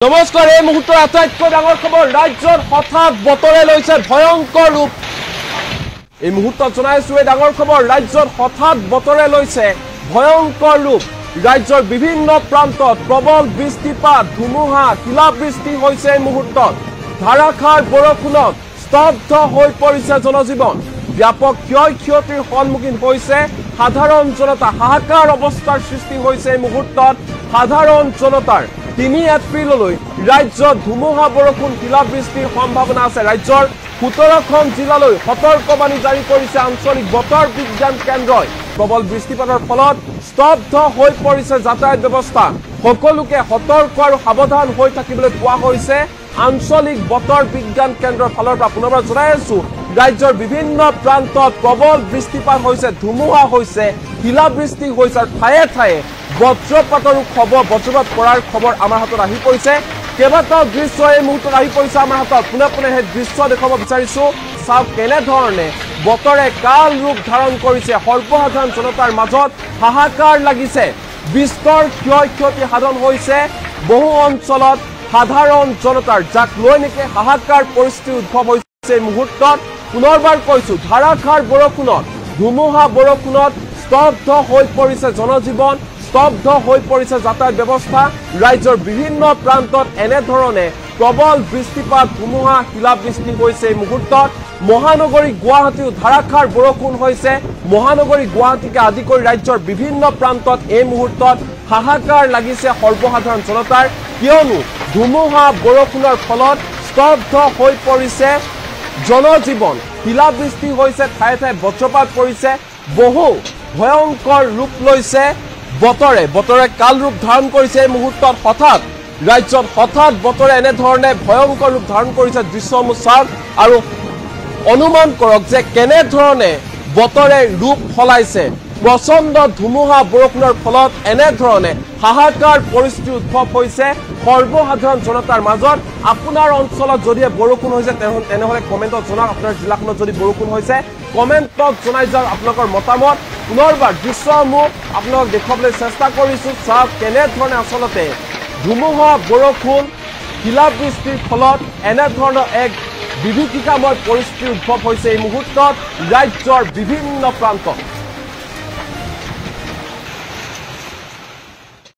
নমস্কাৰ এই মুহূৰ্তৰ আটাইতকৈ ডাঙৰ খবৰ ৰাজ্যৰ হঠাৎ বতৰে লৈছে ভয়ংকৰ ৰূপ এই মুহূৰ্তত জনাইছো এই ডাঙৰ খবৰ ৰাজ্যৰ হঠাৎ বতৰে লৈছে ভয়ংকৰ ৰূপ ৰাজ্যৰ বিভিন্ন প্ৰান্তত প্ৰবল বৃষ্টিপাত ধুমুহা শিলাবৃষ্টি হৈছে এই মুহূৰ্তত ধাৰাসাৰ বৰষুণত স্তব্ধ হৈ পৰিছে জনজীৱন ব্যাপক ক্ষয়ক্ষতিৰ সন্মুখীন হৈছে সাধাৰণ জনতা হাহাকাৰ অৱস্থাৰ সৃষ্টি হৈছে এই মুহূৰ্তত সাধাৰণ জনতাৰ 3 এপ্ৰিললৈ ৰাজ্যত ধুমুহা বৰষুণ শিলাবৃষ্টিৰ সম্ভাৱনা আছে ৰাজ্যৰ 17খন জিলালৈ সতৰ্কবাণী জাৰি কৰিছে আঞ্চলিক বতৰ বিজ্ঞান কেন্দ্ৰই প্ৰবল বৃষ্টিপাতৰ ফলত স্তব্ধ হৈ পৰিছে যাতায়াত ব্যৱস্থা সকলোকে সতৰ্ক আৰু সাৱধান হৈ থাকিবলৈ কোৱা হৈছে আঞ্চলিক বতৰ বিজ্ঞান কেন্দ্ৰৰ ফালৰ পৰা পুনৰবাৰ জনাই আছো ৰাজ্যৰ বিভিন্ন প্ৰান্তত প্ৰবল বৃষ্টিপাত হৈছে ধুমুহা হৈছে শিলাবৃষ্টি হৈছে ঠায়ে ঠায়ে বজ্ৰপাতৰো খবৰ বজ্ৰপাত পৰাৰ খবৰ আমাৰ হাতত আহি পৰিছে কেইবাটাও দৃশ্য এই মুহূৰ্তত আহি পৰিছে আমাৰ হাতত পুনে পুনে সেই দৃশ্য দেখাব বিচাৰিছো চাওক কেনেধৰণে বতৰে কাল ৰূপ ধাৰণ কৰিছে সৰ্বসাধাৰণ জনতাৰ মাজত হাহাকাৰ লাগিছে বিস্তৰ ক্ষয়ক্ষতি সাধন হৈছে বহু অঞ্চলত সাধাৰণ জনতাৰ যাক লৈ নেকি হাহাকাৰ পৰিস্থিতি উদ্ভৱ হৈছে এই মুহূৰ্তত পুনৰবাৰ কৈছো ধাৰাসাৰ বৰষুণত ধুমুহা বৰষুণত স্তব্ধ হৈ পৰিছে জনজীৱন স্তব্ধ হৈ পৰিছে যাতায়াত ব্যৱস্থা ৰাজ্যৰ বিভিন্ন প্ৰান্তত এনেধৰণে প্ৰবল বৃষ্টিপাত ধুমুহা শিলাবৃষ্টি হৈছে এই মুহূৰ্তত মহানগৰী গুৱাহাটীও ধাৰাসাৰ বৰষুণ হৈছে মহানগৰী গুৱাহাটীকে আদি কৰি ৰাজ্যৰ বিভিন্ন প্ৰান্তত এই মুহূৰ্তত হাহাকাৰ লাগিছে সৰ্বসাধাৰণ জনতাৰ কিয়নো ধুমুহা বৰষুণৰ ফলত স্তব্ধ হৈ পৰিছে জনজীৱন শিলাবৃষ্টি হৈছে ঠায়ে ঠায়ে বজ্ৰপাত পৰিছে বহু ভয়ংকৰ ৰূপ লৈছে বতৰে কাল ৰূপ ধাৰণ কৰিছে এই মুহূৰ্তত হঠাৎ ৰাজ্যত হঠাৎ বতৰে এনেধৰণে ভয়ংকৰ ৰূপ ধাৰণ কৰিছে দৃশ্যসমূহ চাওক আৰু অনুমান কৰক যে কেনেধৰণে বতৰে ৰূপ সলাইছে প্ৰচণ্ড ধুমুহা বৰষুণৰ ফলত এনেধৰণে হাহাকাৰ পৰিস্থিতি উদ্ভৱ হৈছে সৰ্বসাধাৰণ জনতাৰ মাজত আপোনাৰ অঞ্চলত যদি বৰষুণ হৈছে তেনেহলে কমেণ্টত জনাওক আপোনাৰ জিলাখনত যদি বৰষুণ হৈছে কমেণ্টত জনাই যাওক আপোনালোকৰ মতামত পুনৰবাৰ দৃশ্যসমূহ আপোনালোক দেখুৱাবলৈ চেষ্টা কৰিছো চাওক কেনেধৰণে আচলতে ধুমুহা বৰষুণ শিলাবৃষ্টিৰ ফলত এনেধৰণৰ এক বিভীষিকাময় পৰিস্থিতি উদ্ভৱ হৈছে এই মুহূৰ্তত ৰাজ্যৰ বিভিন্ন প্ৰান্তত